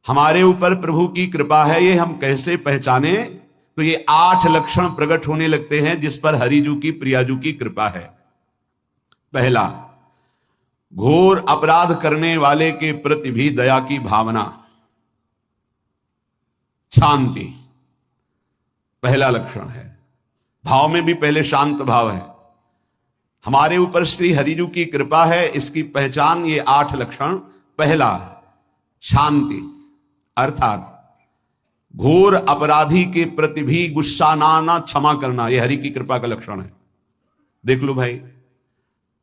हमारे ऊपर प्रभु की कृपा है, ये हम कैसे पहचाने? तो ये 8 लक्षण प्रकट होने लगते हैं जिस पर हरिजू की प्रियाजू की कृपा है। पहला, घोर अपराध करने वाले के प्रति भी दया की भावना, शांति पहला लक्षण है। भाव में भी पहले शांत भाव है। हमारे ऊपर श्री हरिजू की कृपा है, इसकी पहचान ये 8 लक्षण। पहला, शांति, अर्थात घोर अपराधी के प्रति भी गुस्सा ना आना, क्षमा करना, यह हरि की कृपा का लक्षण है। देख लो भाई,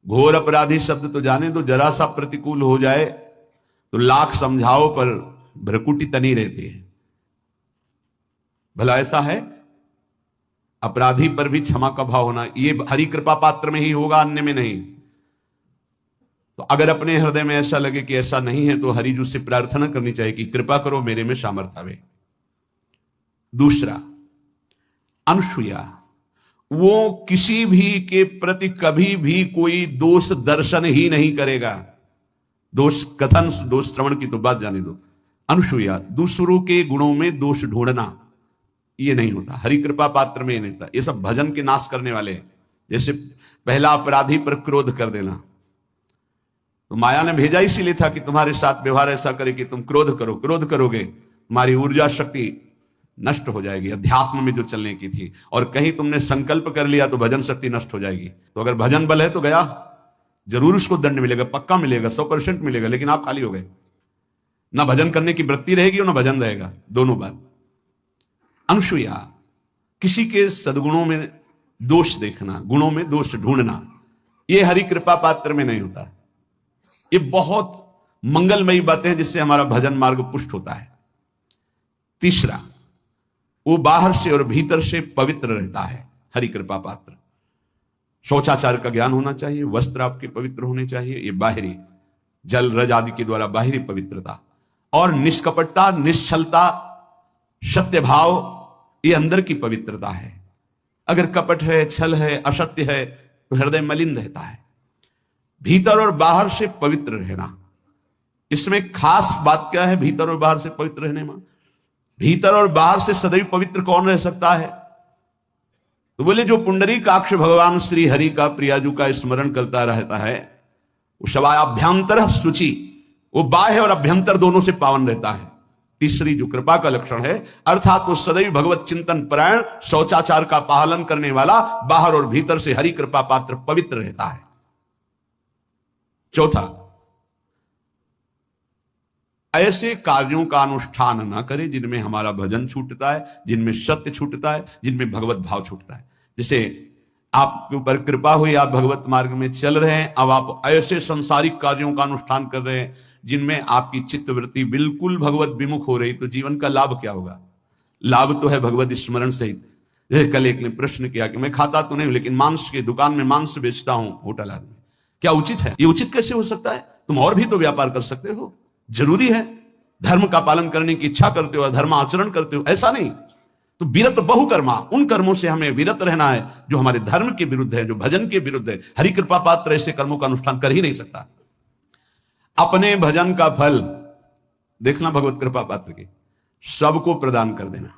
घोर अपराधी शब्द तो जाने दो, जरा सा प्रतिकूल हो जाए तो लाख समझाओ पर भ्रकुटी तनी रहती है। भला ऐसा है? अपराधी पर भी क्षमा का भाव होना, ये हरि कृपा पात्र में ही होगा, अन्य में नहीं। तो अगर अपने हृदय में ऐसा लगे कि ऐसा नहीं है तो हरिजू से प्रार्थना करनी चाहिए कि कृपा करो, मेरे में सामर्थ्य आवे। दूसरा, अनुसूया, वो किसी भी के प्रति कभी भी कोई दोष दर्शन ही नहीं करेगा। दोष कथन, दोष श्रवण की तो बात जाने दो। अनुसूया, दूसरों के गुणों में दोष ढूंढना, ये नहीं होता। हरि कृपा पात्र में ये नहीं होता। ये सब भजन के नाश करने वाले हैं। जैसे पहला अपराधी पर क्रोध कर देना, तो माया ने भेजा इसीलिए था कि तुम्हारे साथ व्यवहार ऐसा करे कि तुम क्रोध करो। क्रोध करोगे, तुम्हारी ऊर्जा शक्ति नष्ट हो जाएगी, अध्यात्म में जो चलने की थी। और कहीं तुमने संकल्प कर लिया तो भजन शक्ति नष्ट हो जाएगी। तो अगर भजन बल है तो गया, जरूर उसको दंड मिलेगा, पक्का मिलेगा, 100% मिलेगा, लेकिन आप खाली हो गए। ना भजन करने की वृत्ति रहेगी और ना भजन रहेगा, दोनों बात। अनुसूया, किसी के सद्गुणों में दोष देखना, गुणों में दोष ढूंढना, यह हरि कृपा पात्र में नहीं होता। ये बहुत मंगलमयी बातें हैं जिससे हमारा भजन मार्ग पुष्ट होता है। तीसरा, वो बाहर से और भीतर से पवित्र रहता है, हरि कृपा पात्र। शौचाचार का ज्ञान होना चाहिए, वस्त्र आपके पवित्र होने चाहिए, ये बाहरी, जल रज आदि के द्वारा बाहरी पवित्रता। और निष्कपटता, निश्चलता, सत्य भाव, ये अंदर की पवित्रता है। अगर कपट है, छल है, असत्य है तो हृदय मलिन रहता है। भीतर और बाहर से पवित्र रहना, इसमें खास बात क्या है? भीतर और बाहर से पवित्र रहने में, भीतर और बाहर से सदैव पवित्र कौन रह सकता है? तो बोले जो पुंडरीकाक्ष भगवान श्री हरि का, प्रियाजू का स्मरण करता रहता है, वो शवाभ्यंतर शुचि, वो बाह्य और अभ्यंतर दोनों से पावन रहता है। तीसरी जो कृपा का लक्षण है, अर्थात वो सदैव भगवत चिंतन परायण, शौचाचार का पालन करने वाला, बाहर और भीतर से हरि कृपा पात्र पवित्र रहता है। चौथा, ऐसे कार्यों का अनुष्ठान न करे जिनमें हमारा भजन छूटता है, जिनमें सत्य छूटता है, जिनमें भगवत भाव छूटता है। जैसे आपके ऊपर कृपा हुई, आप भगवत मार्ग में चल रहे हैं, अब आप ऐसे सांसारिक कार्यों का अनुष्ठान कर रहे हैं जिनमें आपकी चित्तवृत्ति बिल्कुल भगवत विमुख हो रही, तो जीवन का लाभ क्या होगा? लाभ तो है भगवत स्मरण सहित। जैसे कल एक ने प्रश्न किया कि मैं खाता तो नहीं हूं लेकिन मांस की दुकान में मांस बेचता हूं, होटल आदमी, क्या उचित है? ये उचित कैसे हो सकता है? तुम और भी तो व्यापार कर सकते हो। जरूरी है, धर्म का पालन करने की इच्छा करते हो, धर्म आचरण करते हो, ऐसा नहीं। तो विरत बहुकर्मा, उन कर्मों से हमें विरत रहना है जो हमारे धर्म के विरुद्ध है, जो भजन के विरुद्ध है। हरि कृपा पात्र ऐसे कर्मों का अनुष्ठान कर ही नहीं सकता। अपने भजन का फल देखना भगवत कृपा पात्र की, सबको प्रदान कर देना।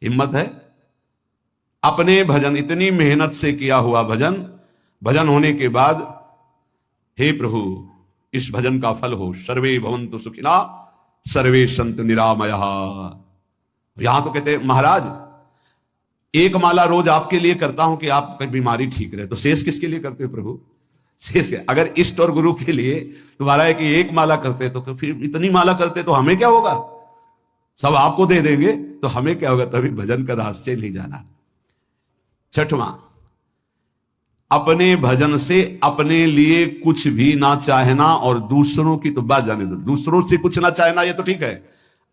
हिम्मत है? अपने भजन, इतनी मेहनत से किया हुआ भजन, भजन होने के बाद, हे प्रभु इस भजन का फल हो, सर्वे भवन्तु सुखिना सर्वे सन्तु निरामयः। यहां तो कहते महाराज, एक माला रोज आपके लिए करता हूं कि आपकी बीमारी ठीक रहे, तो शेष किसके लिए करते हो प्रभु? शेष अगर इष्ट और गुरु के लिए तुम्हारा है कि एक माला करते तो फिर इतनी माला करते तो हमें क्या होगा? सब आपको दे देंगे तो हमें क्या होगा? तभी भजन का रहस्य नहीं जाना। छठवां, अपने भजन से अपने लिए कुछ भी ना चाहना, और दूसरों की तो बात जाने दो, दूसरों से कुछ ना चाहना ये तो ठीक है,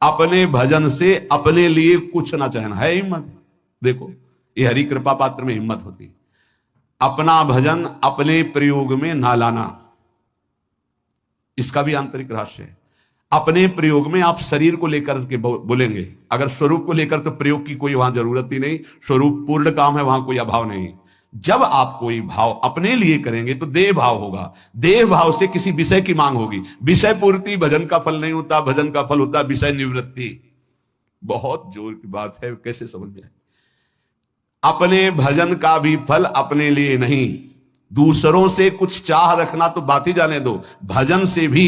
अपने भजन से अपने लिए कुछ ना चाहना है हिम्मत। देखो ये हरि कृपा पात्र में हिम्मत होती है। अपना भजन अपने प्रयोग में ना लाना, इसका भी आंतरिक रहस्य है। अपने प्रयोग में आप शरीर को लेकर के बोलेंगे, अगर स्वरूप को लेकर तो प्रयोग की कोई वहां जरूरत ही नहीं, स्वरूप पूर्ण काम है, वहां कोई अभाव नहीं। जब आप कोई भाव अपने लिए करेंगे तो देह भाव होगा, देह भाव से किसी विषय की मांग होगी। विषय पूर्ति भजन का फल नहीं होता, भजन का फल होता विषय निवृत्ति। बहुत जोर की बात है, कैसे समझ में आए? अपने भजन का भी फल अपने लिए नहीं, दूसरों से कुछ चाह रखना तो बात ही जाने दो, भजन से भी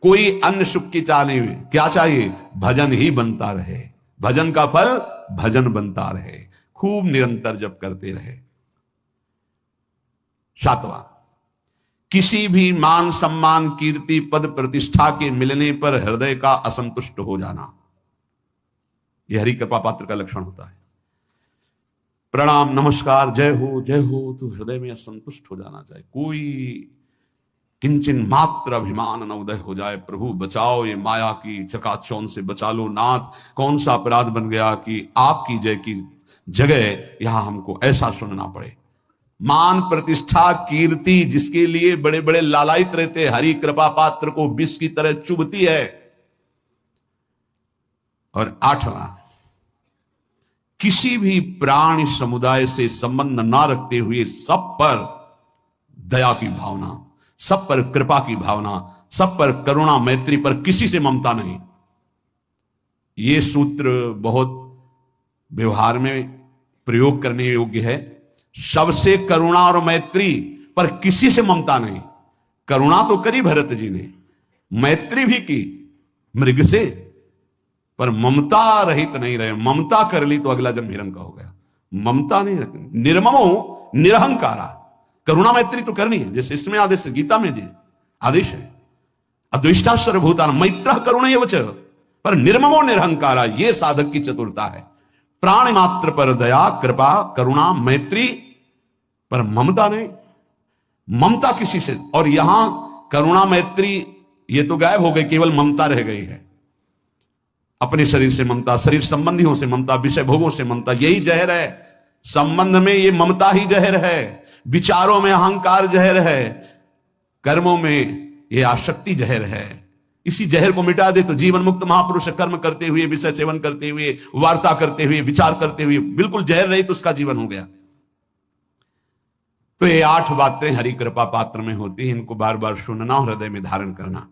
कोई अन्य सुख की चाह नहीं हुई। क्या चाहिए? भजन ही बनता रहे, भजन का फल भजन बनता रहे, खूब निरंतर जप करते रहे। 7वां, किसी भी मान सम्मान कीर्ति पद प्रतिष्ठा के मिलने पर हृदय का असंतुष्ट हो जाना, यह हरि कृपा पात्र का लक्षण होता है। प्रणाम नमस्कार जय हो तो हृदय में असंतुष्ट हो जाना चाहिए। कोई किंचन मात्र अभिमान न उदय हो जाए। प्रभु बचाओ, ये माया की चकाचौंध से बचा लो नाथ। कौन सा अपराध बन गया कि आपकी जय की जगह यहां हमको ऐसा सुनना पड़े। मान प्रतिष्ठा कीर्ति जिसके लिए बड़े बड़े लालायित रहते, हरि कृपा पात्र को विष की तरह चुभती है। और 8वां, किसी भी प्राणी समुदाय से संबंध ना रखते हुए सब पर दया की भावना, सब पर कृपा की भावना, सब पर करुणा मैत्री पर किसी से ममता नहीं। यह सूत्र बहुत व्यवहार में प्रयोग करने योग्य है। सबसे करुणा और मैत्री पर किसी से ममता नहीं। करुणा तो करी भरत जी ने, मैत्री भी की मृग से, पर ममता रहित नहीं रहे। ममता कर ली तो अगला जन्म हिरण का हो गया। ममता नहीं रखनी। निर्ममो निरहंकारा, करुणा मैत्री तो करनी है, जैसे इसमें आदेश गीता में जी आदेश है, अद्वेष्टा सर्वभूतान मैत्र करुणा वच, पर निर्ममो निरहंकारा, यह साधक की चतुरता है। प्राण मात्र पर दया कृपा करुणा मैत्री, पर ममता नहीं। ममता किसी से, और यहां करुणा मैत्री ये तो गायब हो गई, केवल ममता रह गई है। अपने शरीर से ममता, शरीर संबंधियों से ममता, विषय भोगों से ममता, यही जहर है। संबंध में ये ममता ही जहर है, विचारों में अहंकार जहर है, कर्मों में ये आसक्ति जहर है। इसी जहर को मिटा दे तो जीवन मुक्त महापुरुष कर्म करते हुए, विषय सेवन करते हुए, वार्ता करते हुए, विचार करते हुए बिल्कुल जहर रही तो उसका जीवन हो गया। तो ये 8 बातें हरि कृपा पात्र में होती है, इनको बार बार सुनना, हृदय में धारण करना।